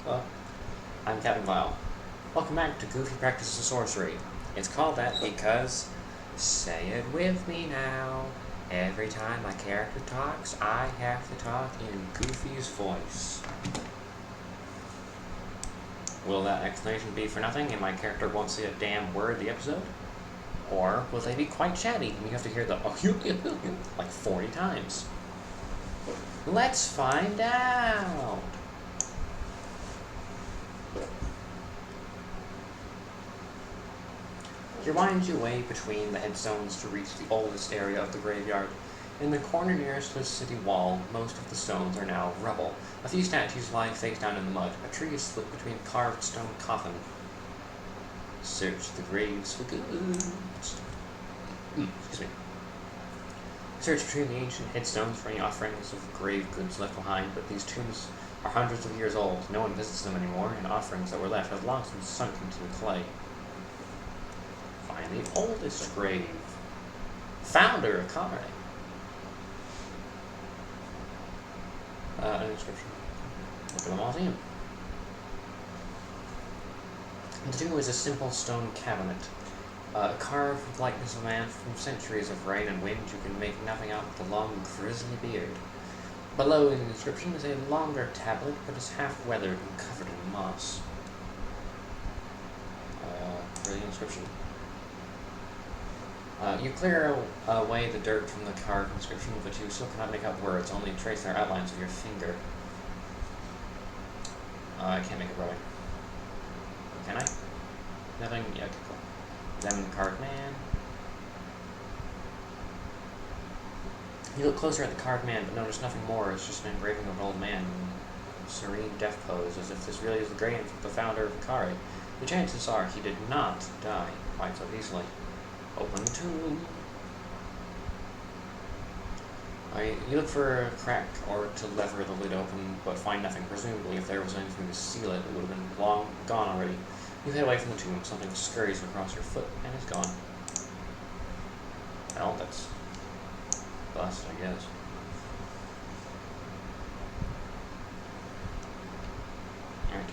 Well, I'm Captain Vile. Welcome back to Goofy Practices of Sorcery. It's called that because, say it with me now, every time my character talks, I have to talk in Goofy's voice. Will that explanation be for nothing and my character won't say a damn word the episode? Or will they be quite chatty and you have to hear the like 40 times? Let's find out! You wind your way between the headstones to reach the oldest area of the graveyard. In the corner nearest to the city wall, most of the stones are now rubble. A few statues lie face down in the mud. A tree is split between a carved stone coffin. Search the graves for goods. Excuse me. Search between the ancient headstones for any offerings of grave goods left behind, but these tombs are hundreds of years old. No one visits them anymore, and offerings that were left have long since sunk into the clay. Find the oldest grave. Founder of Kare. An inscription. Look at the mausoleum. The tomb is a simple stone cabinet. Carved with likeness of a man from centuries of rain and wind, you can make nothing out but a long, grizzly beard. Below the inscription is a longer tablet, but is half weathered and covered in moss. For the inscription. You clear away the dirt from the carved inscription, but you still cannot make out words, only trace their outlines with your finger. I can't make a drawing. Can I? Nothing? Yeah, okay, cool. Examine the carved man. You look closer at the carved man, but notice nothing more. It's just an engraving of an old man in serene death pose, as if this really is the grave of the founder of Kare. The chances are he did not die quite so easily. Open tomb. You look for a crack or to lever the lid open, but find nothing. Presumably, if there was anything to seal it, it would have been long gone already. You head away from the tomb. Something scurries across your foot and is gone. Well, that's bust, I guess. Alright.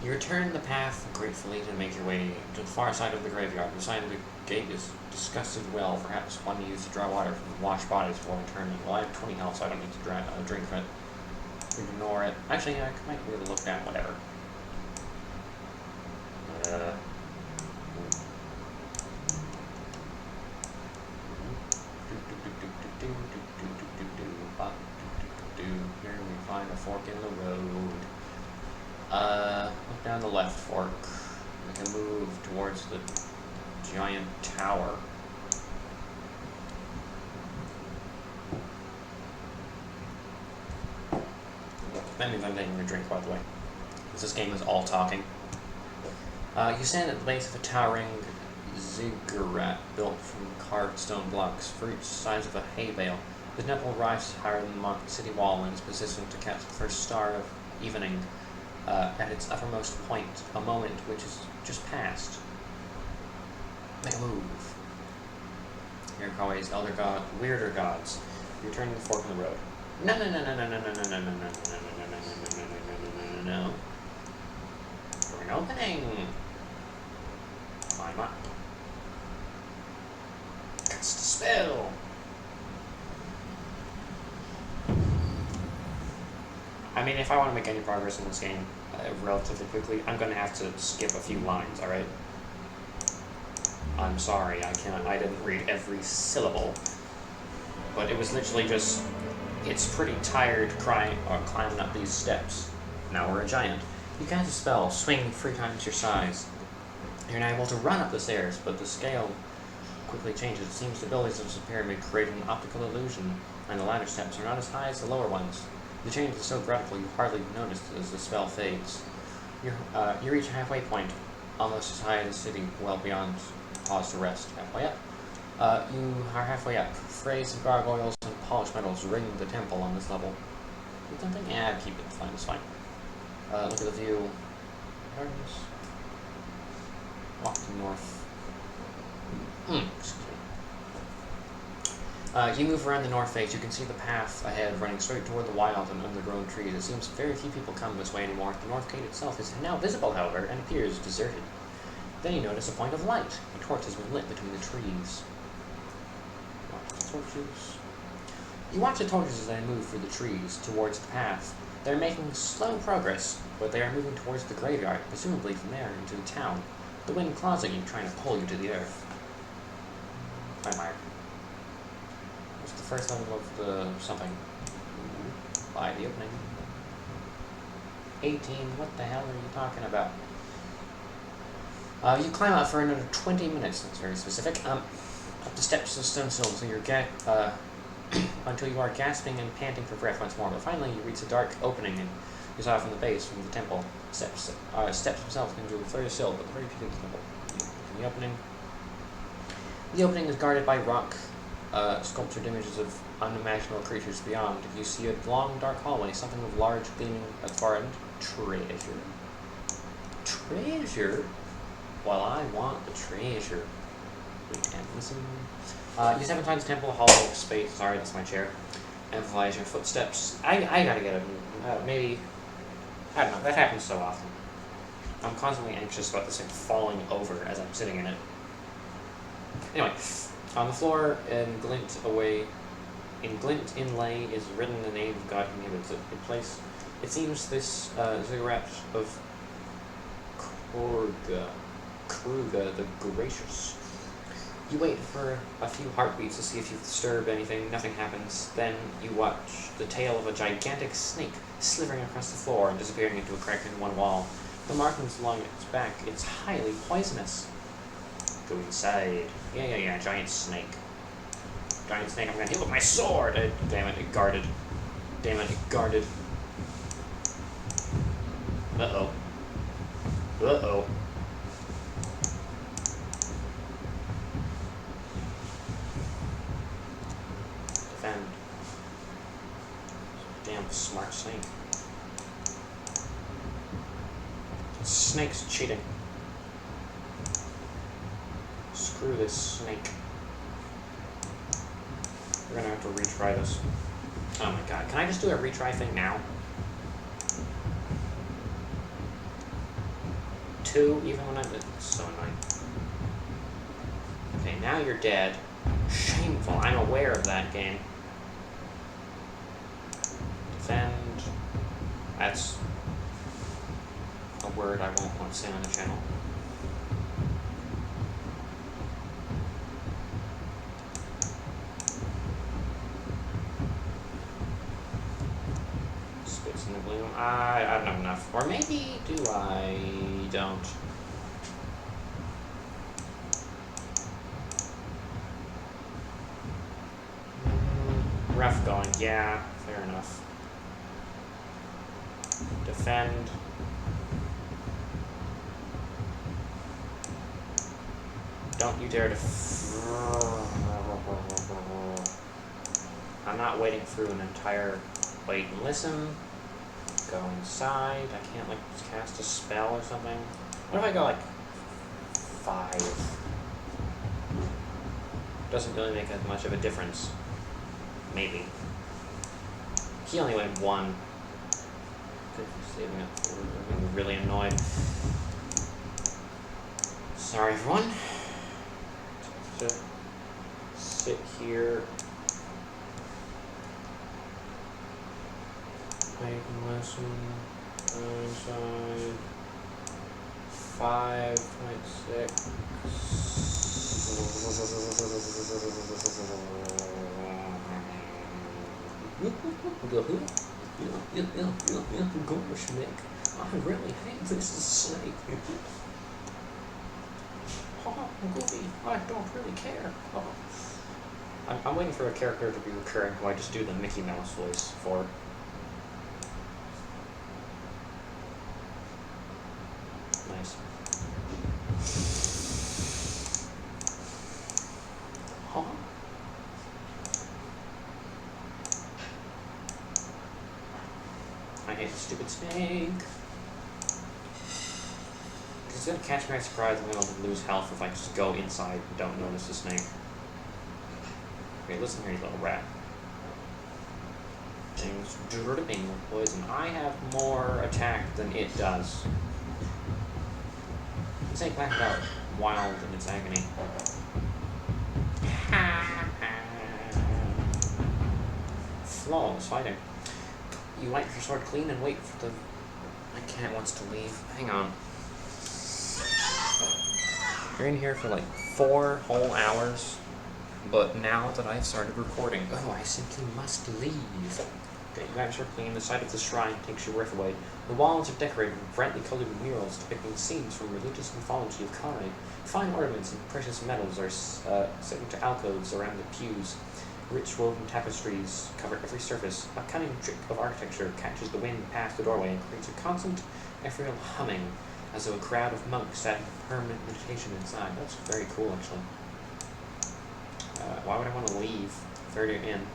You return the path gratefully to make your way to the far side of the graveyard. The side of the gate is disgusted well, perhaps one used to draw water from the washed bodies before returning. Well, I have 20 health, so I don't need to drink from it. Ignore it. Actually, I might be able to look down, whatever. Here we find a fork in the road. Look down the left fork. We can move towards the giant tower. That means I'm taking a drink, by the way, because this game is all talking. You stand at the base of a towering ziggurat built from carved stone blocks, for each size of a hay bale. The temple rises higher than the city wall and is positioned to catch the first star of evening at its uppermost point, a moment which is just past. Make a move. Here are always weirder gods. You turn the fork in the road. No. For an opening. Climb up. Cast a spell. I mean, if I want to make any progress in this game relatively quickly, I'm going to have to skip a few lines, alright? I'm sorry, I didn't read every syllable. But it was literally just, it's pretty tired climbing up these steps. Now we're a giant. You cast a spell, swing 3 times your size. You're now able to run up the stairs, but the scale quickly changes. It seems the buildings of this pyramid create an optical illusion, and the ladder steps are not as high as the lower ones. The change is so radical you hardly notice as the spell fades. You reach a halfway point, almost as high as the city, well beyond pause to rest. Halfway up. You are halfway up. Frays of gargoyles and polished metals ring the temple on this level. Need something? Yeah, keep it. Fine, it's fine. Look at the view. Gardens. Walk to north. Excuse me. You move around the north face. You can see the path ahead running straight toward the wild and undergrown trees. It seems very few people come this way anymore. The north gate itself is now visible, however, and appears deserted. Then you notice a point of light. A torch has been lit between the trees. Watch the torches. You watch the torches as they move through the trees towards the path. They're making slow progress, but they are moving towards the graveyard, presumably from there into the town. The wind claws at you, trying to pull you to the earth. Nightmare. What's the first level of the something? By the opening. 18. What the hell are you talking about? You climb up for another 20 minutes. That's very specific. Up the steps of stone sill until you are gasping and panting for breath once more. But finally, you reach a dark opening and you saw from the base from the temple. Steps themselves into a further sill, but the very peak of the temple. The opening is guarded by rock, sculptured images of unimaginable creatures beyond. You see a long, dark hallway, something with large, gleaming at the far end. Treasure. Treasure? Well, I want the treasure. And listen. Use 7 times temple, hollow, space. Sorry, that's my chair. Amplifies your footsteps. I gotta get a maybe. I don't know. That happens so often. I'm constantly anxious about this thing falling over as I'm sitting in it. Anyway, on the floor in glint inlay is written the name of God who inhabits it in place. It seems this ziggurat of Kruga the Gracious. You wait for a few heartbeats to see if you disturb anything. Nothing happens. Then you watch the tail of a gigantic snake slithering across the floor and disappearing into a crack in one wall. The markings along its back, it's highly poisonous. Go inside. Yeah, giant snake. Giant snake, I'm gonna hit with my sword! Damn it, it guarded. Damn it, it guarded. Uh-oh. Uh-oh. Defend. Damn smart snake. Snake's cheating. Screw this snake. We're gonna have to retry this. Oh my god, can I just do a retry thing now? 2, even when I'm... It's so annoying. Okay, now you're dead. Shameful, I'm aware of that game. Defend. That's a word I won't want to say on the channel. Spits in the bloom. I don't have enough. Or maybe do I don't. Rough going. Yeah, fair enough. Defend. Don't you dare to... I'm not waiting through an entire... Wait and listen. Go inside. I can't, like, cast a spell or something. What if I go, like, 5? Doesn't really make that much of a difference. Maybe. He only went 1. Saving up for... I'm really annoyed. Sorry, everyone. Just sit here. I can listen. Inside. 5.6. Gosh, Nick. I really hate this snake. Oh, Goofy, I don't really care. Oh. I'm waiting for a character to be recurring who I just do the Mickey Mouse voice for. Nice. Huh? I hate the stupid snake. It's gonna catch me by surprise and I'm gonna lose health if I just go inside and don't notice the snake. Okay, listen here, you little rat. Things dripping with poison. I have more attack than it does. This ain't blacked out wild in its agony. Flawless fighting. You wipe your sword clean and wait for the... My cat wants to leave. Hang on. You're in here for like 4 whole hours, but now that I've started recording, I simply must leave. Okay, you wipe your sword clean. The sight of the shrine takes your breath away. The walls are decorated with brightly colored murals depicting scenes from religious mythology of Kari. Fine ornaments and precious metals are set into alcoves around the pews. Rich woven tapestries cover every surface. A cunning trick of architecture catches the wind past the doorway and creates a constant, ethereal humming, as though a crowd of monks sat in permanent meditation inside. That's very cool, actually. Why would I want to leave? Further in.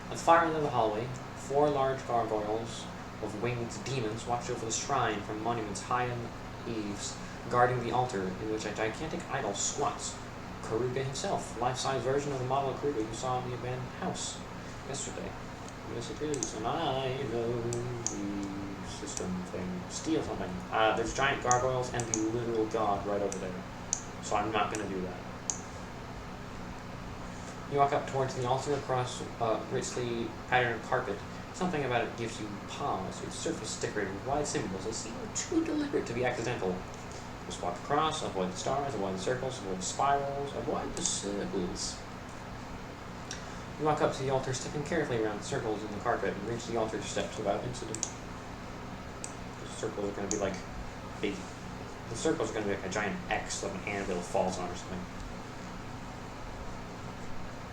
At the far end of the hallway, 4 large gargoyles of winged demons watch over the shrine from monuments high in the eaves, guarding the altar in which a gigantic idol squats. Karuga himself, life-size version of the model of Karuga you saw in the abandoned house yesterday. Yes, it is, and I know the system thing. Steal something. There's giant gargoyles and the literal god right over there, so I'm not going to do that. You walk up towards the altar across richly patterned carpet. Something about it gives you pause. Its surface decorated with wide symbols that seem too deliberate to be accidental. Just walk across, avoid the stars, avoid the circles, avoid the spirals, avoid the circles. You walk up to the altar, stepping carefully around the circles in the carpet, and reach the altar steps without incident. The circles are going to be like big. The circles are going to be like a giant X that an anvil falls on or something.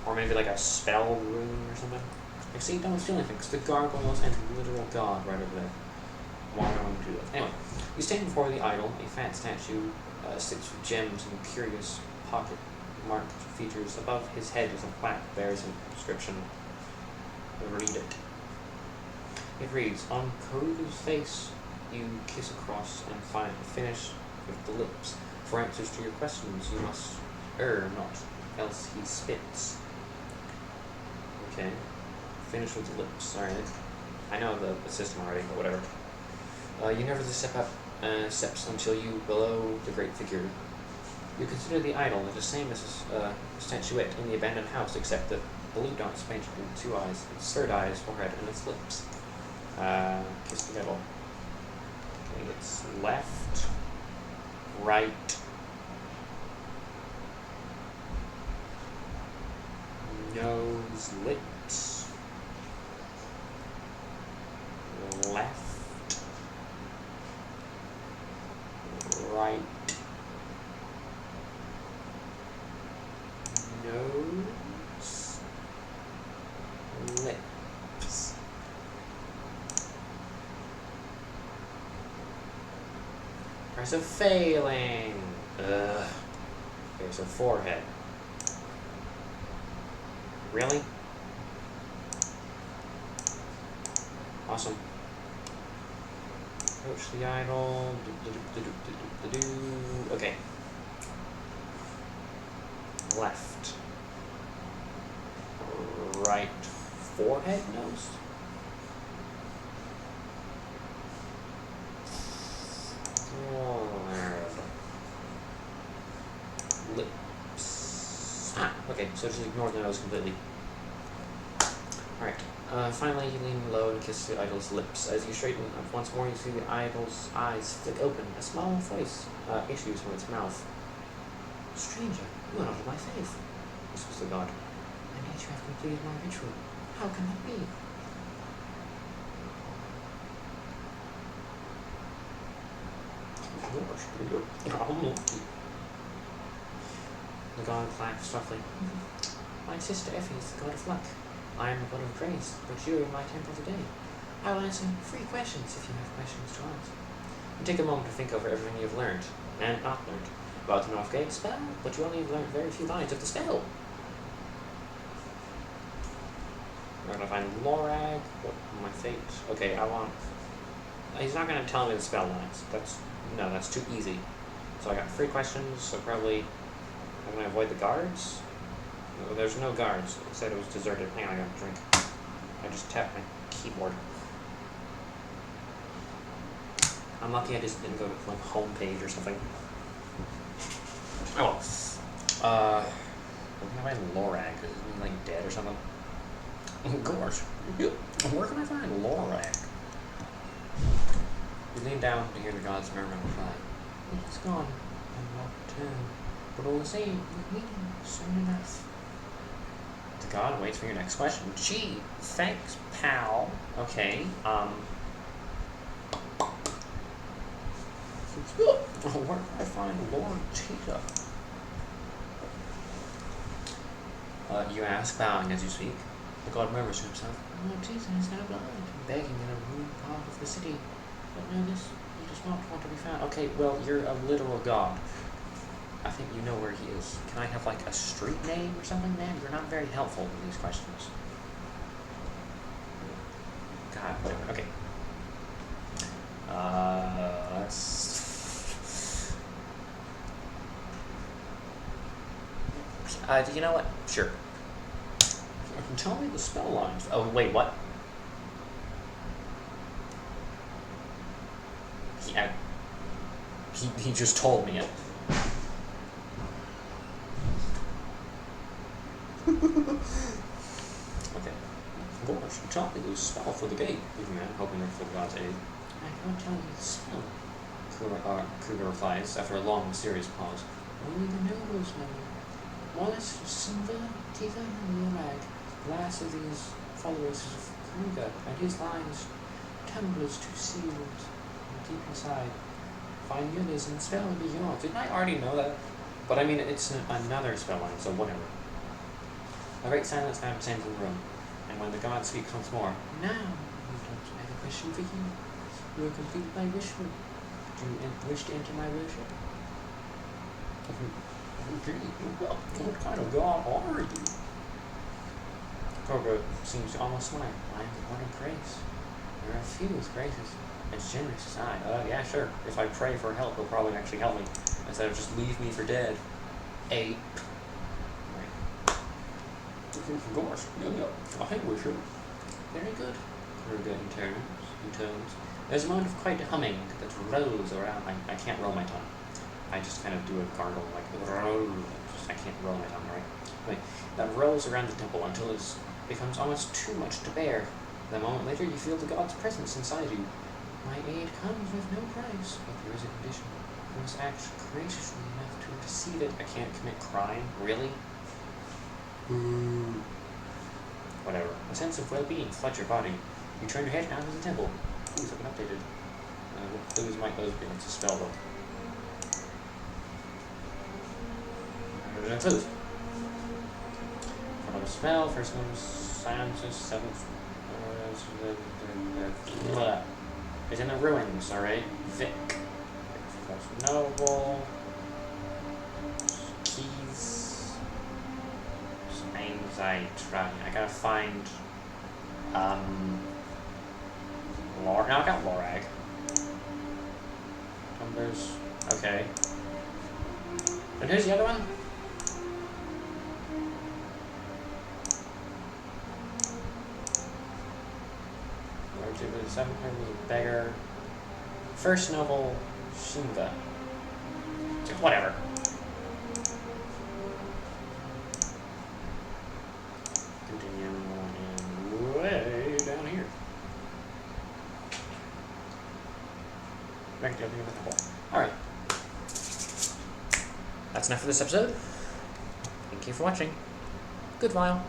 Or maybe like a spell rune or something. I see, don't feel anything, because the gargoyles and the literal god right over there. Why would I want to do that? Anyway, you stand before the idol. A fat statue sits with gems and curious pocket-marked features. Above his head is a plaque bears an inscription. Read it. It reads, on Karuga's face, you kiss across and finish with the lips. For answers to your questions, you must err not, else he spits. Okay. Finish with the lips. Alright. I know the system already, but whatever. You never step up steps until you below the great figure. You consider the idol the same as a statuette in the abandoned house, except that the blue dot is painted with 2 eyes, its third eye, its forehead, and its lips. Kiss the devil. Okay, it's left, right, nose, lips, left, right, nose, lips. Press of failing. Ugh. Okay, so forehead. Really? Awesome. Approach the idol. Okay. Left. Right. Forehead, nose? Lips. Okay, so just ignore the nose completely. Alright. Finally, you lean low and kiss the idol's lips. As you straighten up once more, you see the idol's eyes flick open. A small voice issues from its mouth. Stranger, you are not of my faith, whispers the god. And yet you have completed my ritual. How can that be? The god claps softly. My sister Effie is the god of luck. I am the god of grace, but you are in my temple today. I will answer 3 questions if you have questions to ask. You take a moment to think over everything you have learned, and not learned, about the Northgate spell, but you only have learned very few lines of the spell. We're gonna find Lorag, my fate. Okay, I want... He's not gonna tell me the spell lines. That's too easy. So I got 3 questions, so probably I'm gonna avoid the guards. There's no guards. It said it was deserted. Hang on, I got a drink. I just tapped my keyboard. I'm lucky I just didn't go to like home page or something. Oh well. Where can I find Lorag? Is he like dead or something? Gosh. Where can I find Lorag? You lean down to hear the god's murmur reply. It's gone. I'm not returned. But all the same, we're meeting soon enough. The god waits for your next question. Gee, thanks, pal. Okay, where can I find Lord Tita? You ask, bowing as you speak. The god murmurs to himself, Lord Tita is now blind, begging in a ruined part of the city. But know this, he does not want to be found. Okay, well, you're a literal god. I think you know where he is. Can I have, like, a street name or something, man? You're not very helpful with these questions. God, whatever. Okay. Let's... you know what? Sure. Tell me the spell lines. Oh, wait, what? He just told me it. Okay. Gosh, tell me the spell for the gate, even man, hoping for the god's aid. I can't tell you the spell, Kruger replies, after a long, mysterious pause. Only the nobles know. Wallace, Simba, Tiva, and Lorag, the last of these followers of Kruger, and his lines, tumblers to seals, deep inside. Find the others and spell will be yours. Didn't I already know that? But I mean, it's another spell line, so whatever. A great silence now descends in the room, and when the god speaks once more, now, I have a question for you. You are completed my ritual. Do you wish to enter my worship? What kind of god are you? Cobra seems to almost smile. I am the one of grace. There are few as gracious, as generous as I. Yeah, sure. If I pray for help, he'll probably actually help me, instead of just leave me for dead. Of course. I think we should. Very good. Kruger intones. There's a moment of quiet humming that rolls around. I can't roll my tongue. I just kind of do a gargle, like, I can't roll my tongue, right? Wait, that rolls around the temple until it becomes almost too much to bear. Then a moment later, you feel the god's presence inside you. My aid comes with no price, but there is a condition. You must act graciously enough to receive it. I can't commit crime? Really? Whatever. A sense of well-being floods your body. You turn your head down to the temple. Ooh, something updated. What clues might those be? It's a spell book. Clues. From a spell, first one is silences, seventh. It's in the ruins, alright? Vic. First noble. Keys. Names I try. I gotta find. No, I got Lorag. Tumblers. Okay. And who's the other one? The seventh one was a beggar. First noble, Shinga. Whatever. Continue and way down here. Back to the other temple. Alright. That's enough for this episode. Thank you for watching. Good while.